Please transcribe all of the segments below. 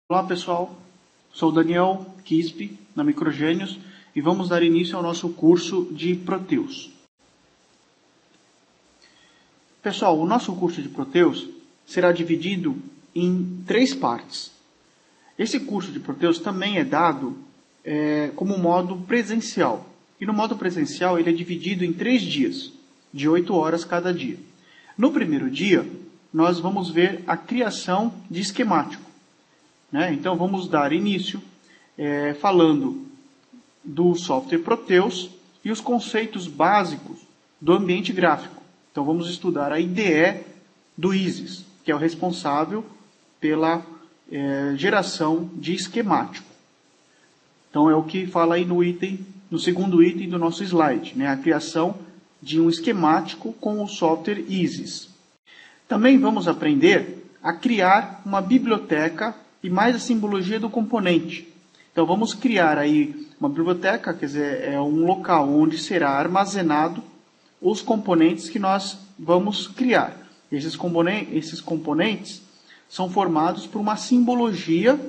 Olá pessoal, sou Daniel Kispe, na Microgênios, e vamos dar início ao nosso curso de Proteus. Pessoal, o nosso curso de Proteus será dividido em 3 partes. Esse curso de Proteus também é dado como modo presencial. E no modo presencial ele é dividido em 3 dias, de 8 horas cada dia. No primeiro dia, nós vamos ver a criação de esquemático. Então, vamos dar início falando do software Proteus e os conceitos básicos do ambiente gráfico. Então, vamos estudar a IDE do ISIS, que é o responsável pela geração de esquemático. Então, é o que fala aí no segundo item do nosso slide, a criação de um esquemático com o software ISIS. Também vamos aprender a criar uma biblioteca e mais a simbologia do componente. Então, vamos criar aí uma biblioteca, quer dizer, é um local onde será armazenado os componentes que nós vamos criar. Esses componentes são formados por uma simbologia,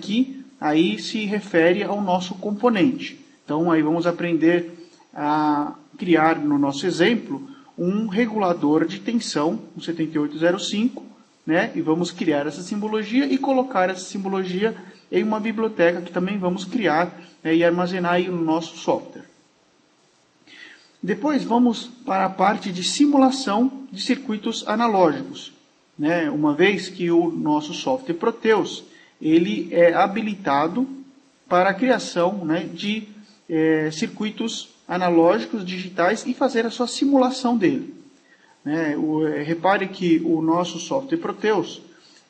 que aí se refere ao nosso componente. Então, aí vamos aprender a criar, no nosso exemplo, um regulador de tensão, um 7805, e vamos criar essa simbologia e colocar essa simbologia em uma biblioteca que também vamos criar e armazenar aí no nosso software. Depois vamos para a parte de simulação de circuitos analógicos. Uma vez que o nosso software Proteus ele é habilitado para a criação de circuitos analógicos digitais e fazer a sua simulação dele. Repare que o nosso software Proteus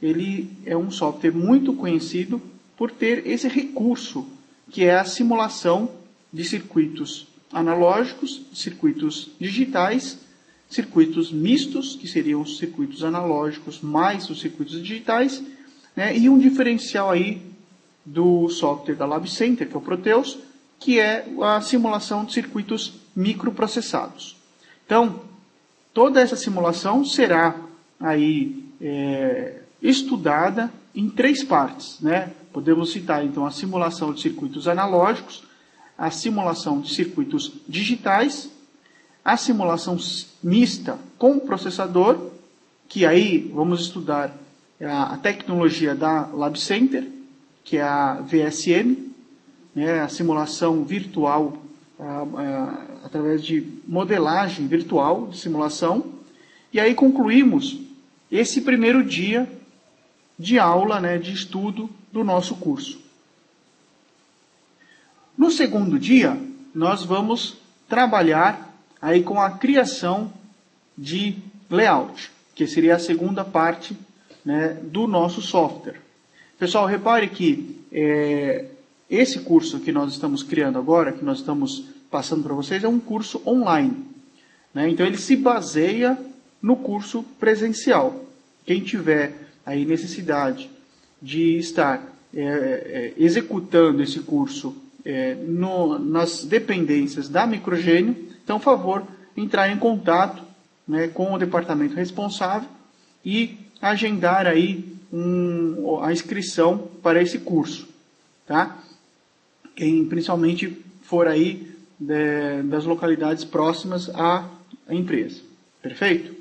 ele é um software muito conhecido por ter esse recurso, que é a simulação de circuitos analógicos, circuitos digitais, circuitos mistos, que seriam os circuitos analógicos mais os circuitos digitais, e um diferencial aí do software da Lab Center, que é o Proteus, que é a simulação de circuitos microprocessados. Então, toda essa simulação será aí estudada em 3 partes. Podemos citar, então, a simulação de circuitos analógicos, a simulação de circuitos digitais, a simulação mista com processador, que aí vamos estudar a tecnologia da Lab Center, que é a VSM, a simulação virtual através de modelagem virtual de simulação. E aí concluímos esse primeiro dia de aula, de estudo do nosso curso. No segundo dia, nós vamos trabalhar aí com a criação de layout, que seria a segunda parte do nosso software. Pessoal, repare que esse curso que nós estamos criando agora, que nós estamos passando para vocês, é um curso online. Então, ele se baseia no curso presencial. Quem tiver aí necessidade de estar executando esse curso nas dependências da Microgênio, então, por favor, entrar em contato com o departamento responsável e agendar aí a inscrição para esse curso. Tá? Quem principalmente for aí das localidades próximas à empresa. Perfeito?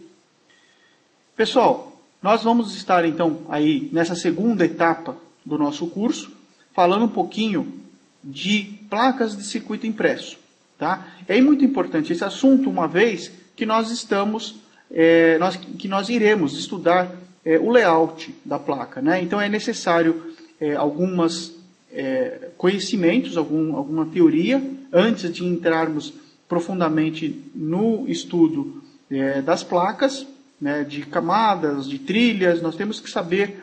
Pessoal, nós vamos estar então aí nessa segunda etapa do nosso curso, falando um pouquinho de placas de circuito impresso. Tá? É muito importante esse assunto, uma vez que nós iremos estudar o layout da placa. Então é necessário alguns conhecimentos, alguma teoria, antes de entrarmos profundamente no estudo das placas, de camadas, de trilhas. Nós temos que saber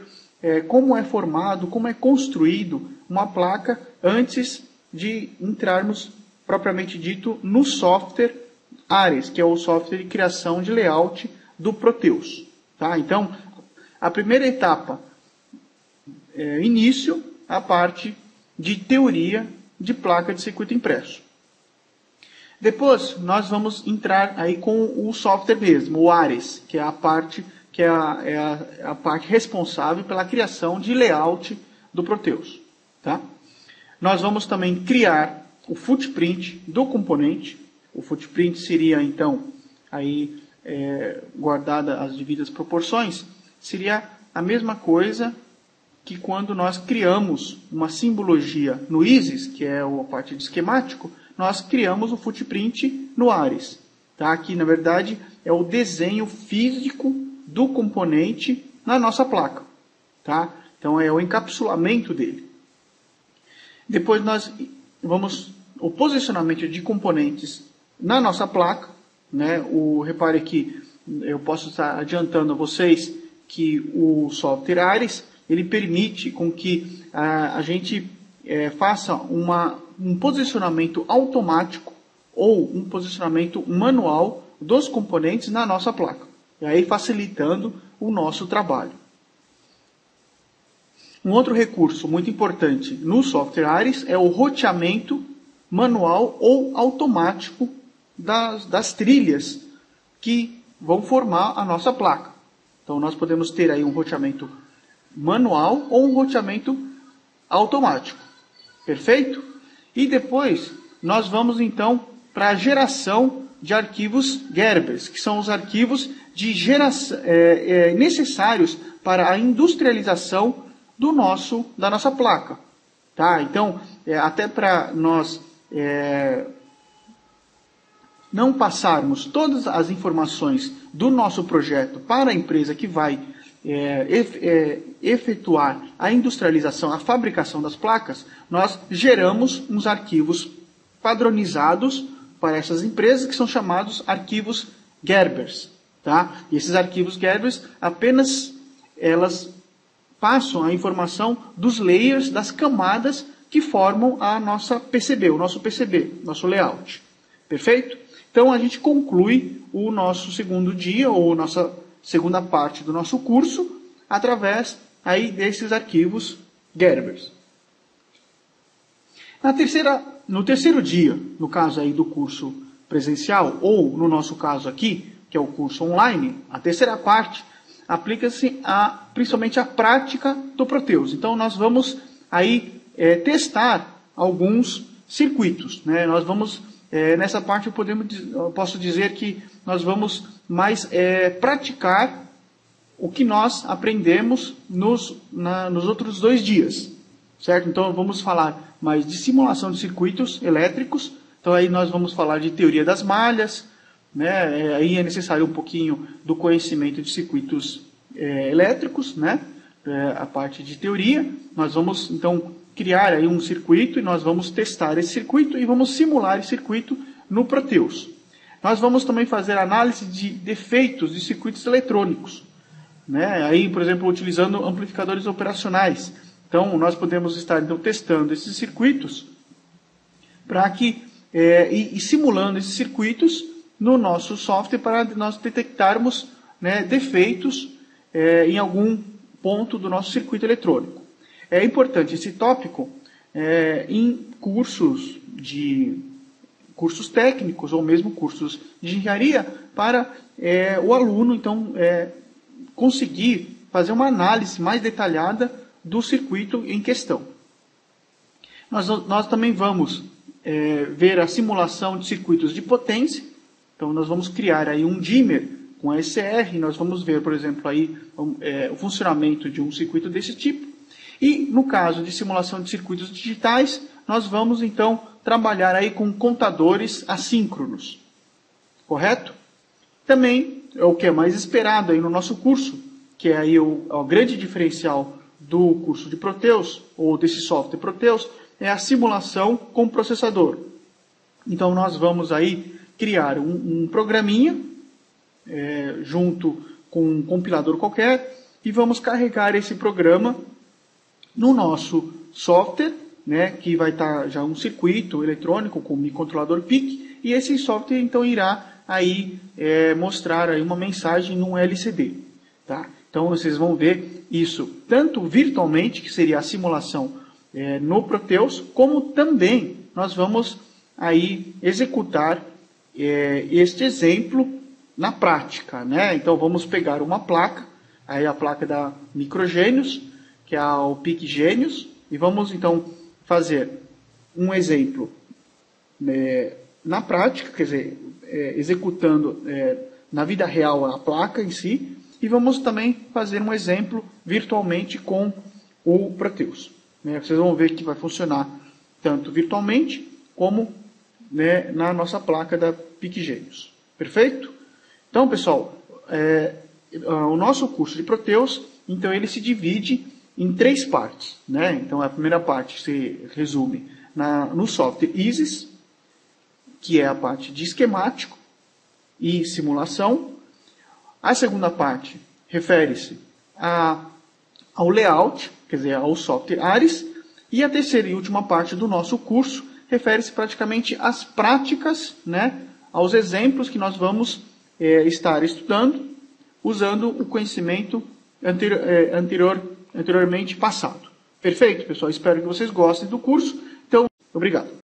como é formado, como é construído uma placa antes de entrarmos, propriamente dito, no software Ares, que é o software de criação de layout do Proteus. Tá? Então, a primeira etapa, início, a parte de teoria de placa de circuito impresso. Depois, nós vamos entrar aí com o software mesmo, o Ares, que é a parte responsável pela criação de layout do Proteus. Tá? Nós vamos também criar o footprint do componente. O footprint seria, então, aí, guardada as devidas proporções, seria a mesma coisa que quando nós criamos uma simbologia no ISIS, que é a parte de esquemático, nós criamos o footprint no ARES. Tá? Aqui, na verdade, é o desenho físico do componente na nossa placa. Tá? Então, é o encapsulamento dele. Depois, nós vamos o posicionamento de componentes na nossa placa. Né? Repare que eu posso estar adiantando a vocês que o software ARES ele permite com que a gente faça um posicionamento automático ou um posicionamento manual dos componentes na nossa placa. E aí facilitando o nosso trabalho. Um outro recurso muito importante no software ARES é o roteamento manual ou automático das trilhas que vão formar a nossa placa. Então nós podemos ter aí um roteamento manual ou um roteamento automático. Perfeito? E depois nós vamos então para a geração de arquivos Gerbers, que são os arquivos de geração, necessários para a industrialização da nossa placa. Tá? Então, até para nós não passarmos todas as informações do nosso projeto para a empresa que vai efetuar a industrialização, a fabricação das placas, nós geramos uns arquivos padronizados para essas empresas que são chamados arquivos Gerbers. Tá? E esses arquivos Gerbers apenas elas passam a informação dos layers, das camadas que formam a nossa PCB, o nosso PCB, nosso layout. Perfeito? Então a gente conclui o nosso segundo dia, ou nossa segunda parte do nosso curso, através aí desses arquivos Gerbers. No terceiro dia, no caso aí do curso presencial, ou no nosso caso aqui, que é o curso online, a terceira parte aplica-se principalmente à prática do Proteus. Então nós vamos aí testar alguns circuitos. Né? Nós vamos, nessa parte eu posso dizer que nós vamos mais praticar o que nós aprendemos nos outros 2 dias. Certo? Então vamos falar mais de simulação de circuitos elétricos. Então aí nós vamos falar de teoria das malhas. Né? Aí é necessário um pouquinho do conhecimento de circuitos elétricos, né? A parte de teoria. Nós vamos então criar aí um circuito e nós vamos testar esse circuito e vamos simular esse circuito no Proteus. Nós vamos também fazer análise de defeitos de circuitos eletrônicos, né? Aí, por exemplo, utilizando amplificadores operacionais. Então, nós podemos estar então, testando esses circuitos para que e simulando esses circuitos no nosso software para nós detectarmos, né, defeitos em algum ponto do nosso circuito eletrônico. É importante esse tópico em cursos técnicos ou mesmo cursos de engenharia para o aluno então conseguir fazer uma análise mais detalhada do circuito em questão. Nós também vamos ver a simulação de circuitos de potência. Então nós vamos criar aí um dimmer com SR, nós vamos ver, por exemplo, aí, o funcionamento de um circuito desse tipo. E no caso de simulação de circuitos digitais, nós vamos então trabalhar aí com contadores assíncronos. Correto? Também é o que é mais esperado aí no nosso curso, que é aí o grande diferencial do curso de Proteus, ou desse software Proteus, é a simulação com processador. Então nós vamos aí criar um programinha junto com um compilador qualquer e vamos carregar esse programa no nosso software, né, que vai estar já um circuito eletrônico com o microcontrolador PIC, e esse software então irá aí mostrar aí uma mensagem num LCD. Tá? Então vocês vão ver isso tanto virtualmente, que seria a simulação no Proteus, como também nós vamos aí executar este exemplo na prática, né? Então vamos pegar uma placa, aí a placa da Microgênios, que é o PIC Gênios, E vamos então fazer um exemplo na prática, quer dizer, executando na vida real a placa em si, e vamos também fazer um exemplo virtualmente com o Proteus. Vocês vão ver que vai funcionar tanto virtualmente como na nossa placa da PicGenius. Perfeito? Então, pessoal, o nosso curso de Proteus, então ele se divide em 3 partes. Então, a primeira parte se resume no software ISIS, que é a parte de esquemático e simulação. A segunda parte refere-se ao layout, quer dizer, ao software ARIS. E a terceira e última parte do nosso curso refere-se praticamente às práticas, aos exemplos que nós vamos estar estudando, usando o conhecimento anteriormente passado. Perfeito, pessoal? Espero que vocês gostem do curso. Então, obrigado.